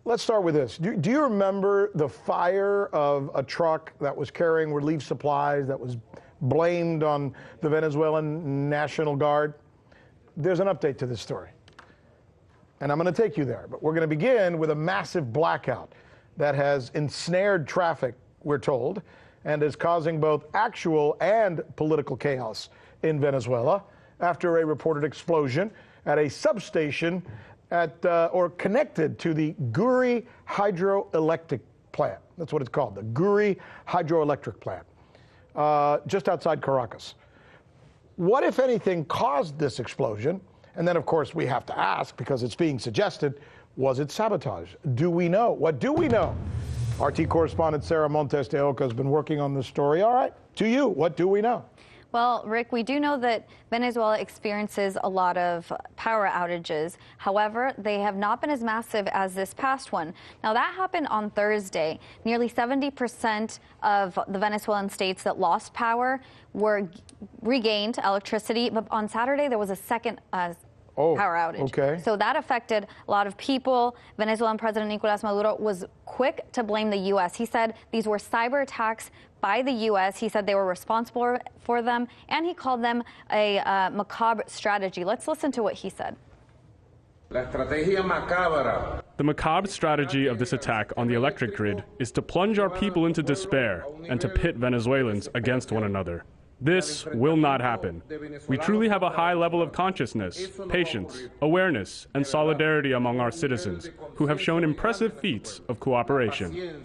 let's start with this. Do you remember the fire of a truck that was carrying relief supplies that was blamed on the Venezuelan National Guard? There's an update to this story, and I'm going to take you there. But we're going to begin with a massive blackout that has ensnared traffic, we're told, and is causing both actual and political chaos in Venezuela after a reported explosion at a substation or connected to the Guri hydroelectric plant. That's what it's called, the Guri hydroelectric plant, just outside Caracas. What, if anything, caused this explosion? And then, of course, we have to ask, because it's being suggested, was it sabotage? Do we know? What do we know? RT correspondent Sara Montes has been working on this story. All right, to you, what do we know? Well, Rick, we do know that Venezuela experiences a lot of power outages. However, they have not been as massive as this past one. Now, that happened on Thursday. Nearly 70% of the Venezuelan states that lost power were regained electricity. But on Saturday, there was a second power outage. Okay. So that affected a lot of people. Venezuelan President Nicolas Maduro was quick to blame the U.S. He said these were cyber attacks by the U.S. He said they were responsible for them, and he called them a macabre strategy. Let's listen to what he said. The macabre strategy of this attack on the electric grid is to plunge our people into despair and to pit Venezuelans against one another. This will not happen. We truly have a high level of consciousness, patience, awareness, and solidarity among our citizens who have shown impressive feats of cooperation.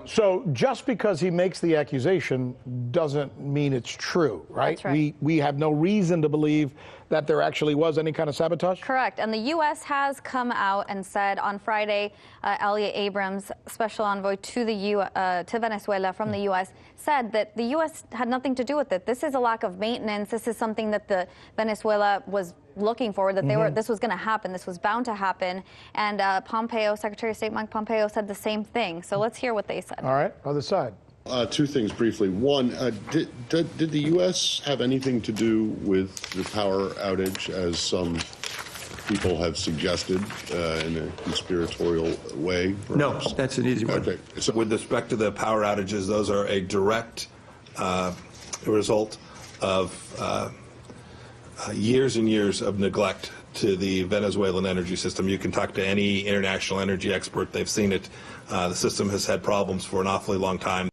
So just because he makes the accusation doesn't mean it's true, right? That's right. We have no reason to believe that there actually was any kind of sabotage? Correct. And the U.S. has come out and said on Friday, Elliot Abrams, special envoy to Venezuela from the U.S., said that the U.S. had nothing to do with it. This is a lack of maintenance. This is something that the Venezuela was looking for, that this was going to happen. This was bound to happen. And Secretary of State Mike Pompeo said the same thing. So let's hear what they said. All right, other side. Two things briefly. One, did the U.S. have anything to do with the power outage, as some people have suggested in a conspiratorial way? Perhaps? No, that's an easy one. Okay. So with respect to the power outages, those are a direct result of years and years of neglect to the Venezuelan energy system. You can talk to any international energy expert. They've seen it. The system has had problems for an awfully long time.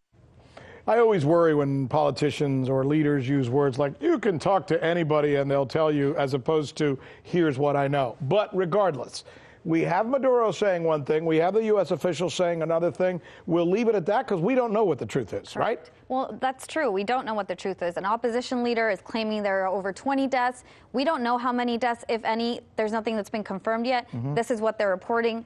I always worry when politicians or leaders use words like, you can talk to anybody and they'll tell you, as opposed to, here's what I know. But regardless, we have Maduro saying one thing, we have the U.S. officials saying another thing. We'll leave it at that because we don't know what the truth is, right? Well, that's true. We don't know what the truth is. An opposition leader is claiming there are over 20 deaths. We don't know how many deaths, if any. There's nothing that's been confirmed yet. This is what they're reporting.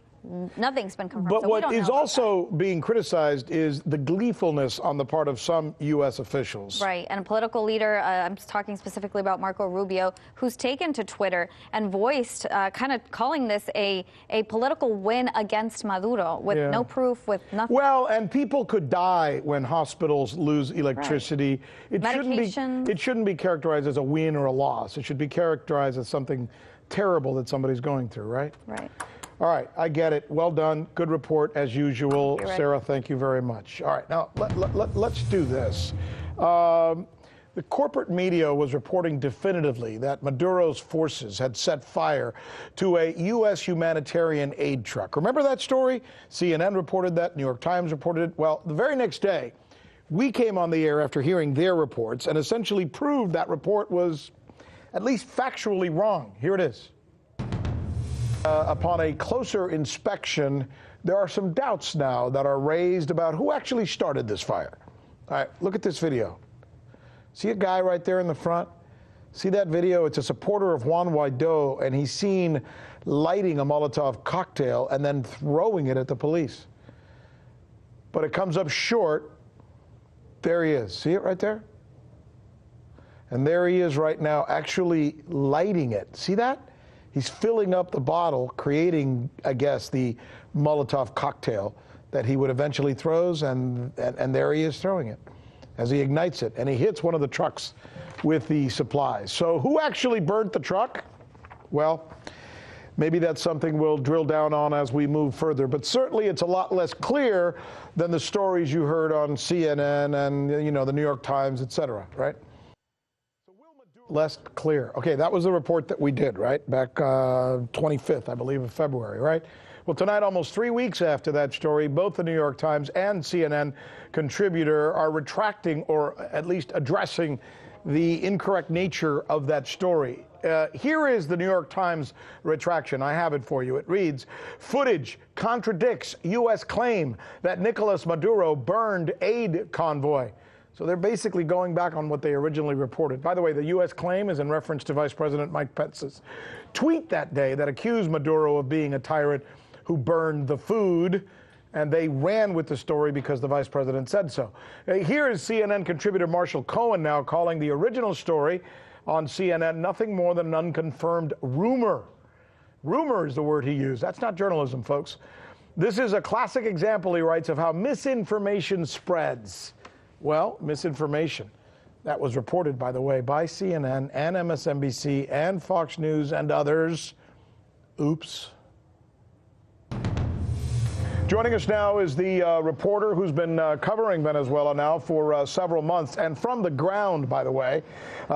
Nothing's been confirmed. But so what is also being criticized is the gleefulness on the part of some U.S. officials. Right, and a political leader, I'm talking specifically about Marco Rubio, who's taken to Twitter and voiced kind of calling this a political win against Maduro with no proof, with nothing. Well, and people could die when hospitals lose electricity. Right. It shouldn't be characterized as a win or a loss. It should be characterized as something terrible that somebody's going through, right? Right. All right, I get it. Well done. Good report, as usual. Sarah, thank you very much. All right, now let's do this. The corporate media was reporting definitively that Maduro's forces had set fire to a U.S. humanitarian aid truck. Remember that story? CNN reported that. New York Times reported it. Well, the very next day, we came on the air after hearing their reports and essentially proved that report was at least factually wrong. Here it is. Upon a closer inspection, there are some doubts now that are raised about who actually started this fire. All right, look at this video. See a guy right there in the front? See that video? It's a supporter of Juan Guaido, and he's seen lighting a Molotov cocktail and then throwing it at the police. But it comes up short. There he is. See it right there? And there he is right now actually lighting it. See that? He's filling up the bottle, creating, I guess, the Molotov cocktail that he would eventually throws, and there he is throwing it as he ignites it. And he hits one of the trucks with the supplies. So who actually burnt the truck? Well, Maybe that's something we'll drill down on as we move further. But certainly it's a lot less clear than the stories you heard on CNN and, the New York Times, et cetera, right? Less clear. Okay, that was the report that we did, right? Back 25th, I believe, of February, right? Well, tonight, almost 3 weeks after that story, both the New York Times and CNN contributor are retracting or at least addressing the incorrect nature of that story. Here is the New York Times retraction. I have it for you. It reads, footage contradicts U.S. claim that Nicolas Maduro burned aid convoy. So they're basically going back on what they originally reported. By the way, the U.S. claim is in reference to Vice President Mike Pence's tweet that day that accused Maduro of being a tyrant who burned the food, and they ran with the story because the vice president said so. Here is CNN contributor Marshall Cohen now calling the original story on CNN nothing more than an unconfirmed rumor. Rumor is the word he used. That's not journalism, folks. This is a classic example, he writes, of how misinformation spreads. Well, misinformation. That was reported, by the way, by CNN and MSNBC and Fox News and others. Oops. Joining us now is the reporter who's been covering Venezuela now for several months, and from the ground, by the way.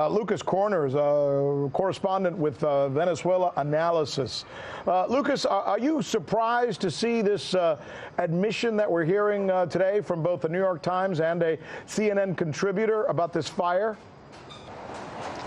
Lucas Koerner is a correspondent with Venezuela Analysis. Lucas, are you surprised to see this admission that we're hearing today from both the New York Times and a CNN contributor about this fire?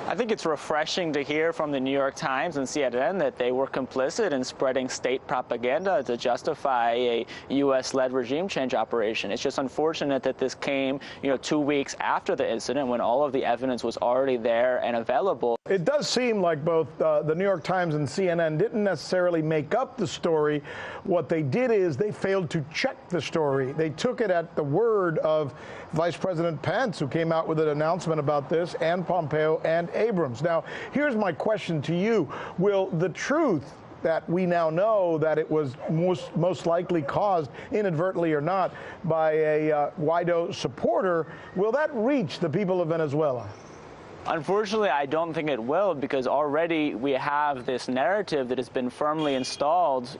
I think it's refreshing to hear from the New York Times and CNN that they were complicit in spreading state propaganda to justify a U.S.-led regime change operation. It's just unfortunate that this came, 2 weeks after the incident when all of the evidence was already there and available. It does seem like both the New York Times and CNN didn't necessarily make up the story. What they did is they failed to check the story. They took it at the word of Vice President Pence, who came out with an announcement about this, and Pompeo and Abrams. Now, here's my question to you. Will the truth that we now know that it was most likely caused, inadvertently or not, by a Guaido supporter, will that reach the people of Venezuela? Unfortunately, I don't think it will, because already we have this narrative that has been firmly installed,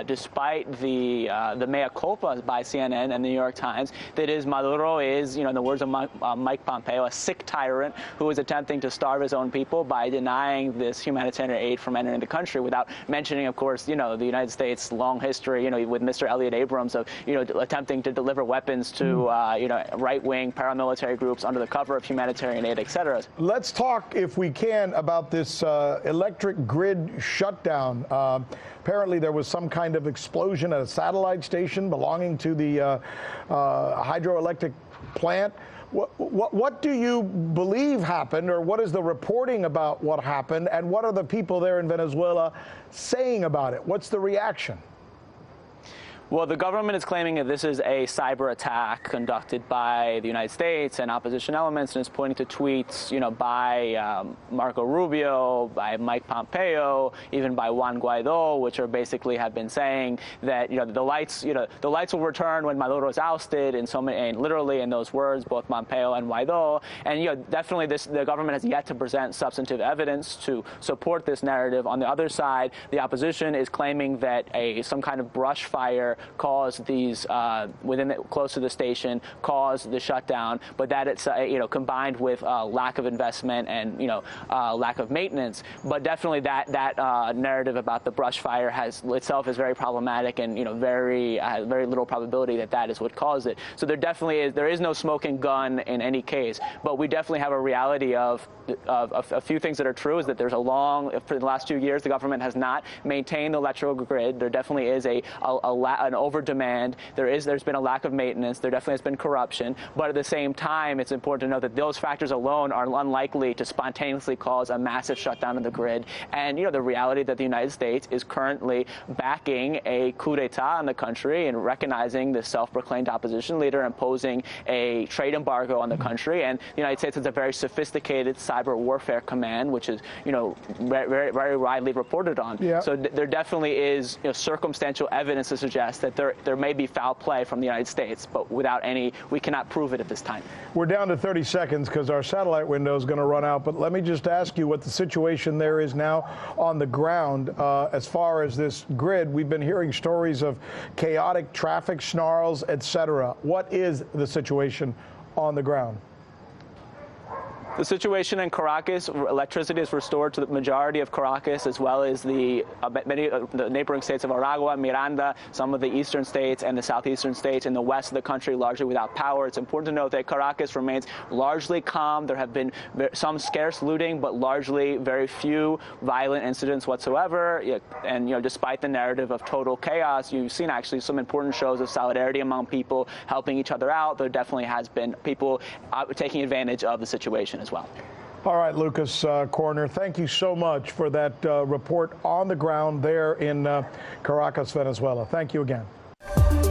despite the mea culpa by CNN and the New York Times, that is Maduro is, in the words of Mike Pompeo, a sick tyrant who is attempting to starve his own people by denying this humanitarian aid from entering the country, without mentioning, of course, the United States' long history, with Mr. Elliott Abrams of, attempting to deliver weapons to, right-wing paramilitary groups under the cover of humanitarian aid, et cetera. Let's talk, if we can, about this electric grid shutdown. Apparently there was some kind of explosion at a satellite station belonging to the hydroelectric plant. What do you believe happened, or what is the reporting about what happened, and what are the people there in Venezuela saying about it? What's the reaction? Well, the government is claiming that this is a cyber attack conducted by the United States and opposition elements, and is pointing to tweets, by Marco Rubio, by Mike Pompeo, even by Juan Guaido, which are basically have been saying that the lights will return when Maduro is ousted, and literally in those words, both Pompeo and Guaido. And definitely the government has yet to present substantive evidence to support this narrative. On the other side, the opposition is claiming that some kind of brush fire caused these close to the station, caused the shutdown, but that it's combined with lack of investment and lack of maintenance. But definitely that narrative about the brush fire is very problematic, and very little probability that is what caused it. So there is no smoking gun in any case. But we definitely have a reality of a few things that are true. Is that there's for the last 2 years, the government has not maintained the electrical grid. There definitely is an over demand. There's been a lack of maintenance. There definitely has been corruption. But at the same time, it's important to know that those factors alone are unlikely to spontaneously cause a massive shutdown of the grid. And the reality that the United States is currently backing a coup d'etat in the country and recognizing the self-proclaimed opposition leader, imposing a trade embargo on the country. And the United States has a very sophisticated cyber warfare command, which is very, very widely reported on. Yeah. So there definitely is circumstantial evidence to suggest suggest that there may be foul play from the United States, but we cannot prove it at this time. We're down to 30 seconds because our satellite window is going to run out, but let me just ask you what the situation there is now on the ground as far as this grid. We've been hearing stories of chaotic traffic snarls, etc. What is the situation on the ground? The situation in Caracas, electricity is restored to the majority of Caracas, as well as many the neighboring states of Aragua, Miranda, some of the eastern states, and the southeastern states. In the west of the country, largely without power. It's important to note that Caracas remains largely calm. There have been some scarce looting, but largely very few violent incidents whatsoever. And despite the narrative of total chaos, you've seen actually some important shows of solidarity among people, helping each other out. There definitely has been people taking advantage of the situation as well. All right, Lucas Koerner, thank you so much for that report on the ground there in Caracas, Venezuela. Thank you again.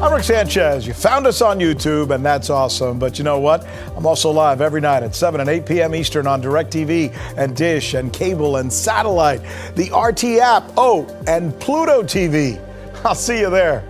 I'm Rick Sanchez. You found us on YouTube, and that's awesome. But you know what? I'm also live every night at 7 and 8 p.m. Eastern on DirecTV and Dish and cable and satellite, the RT app, and Pluto TV. I'll see you there.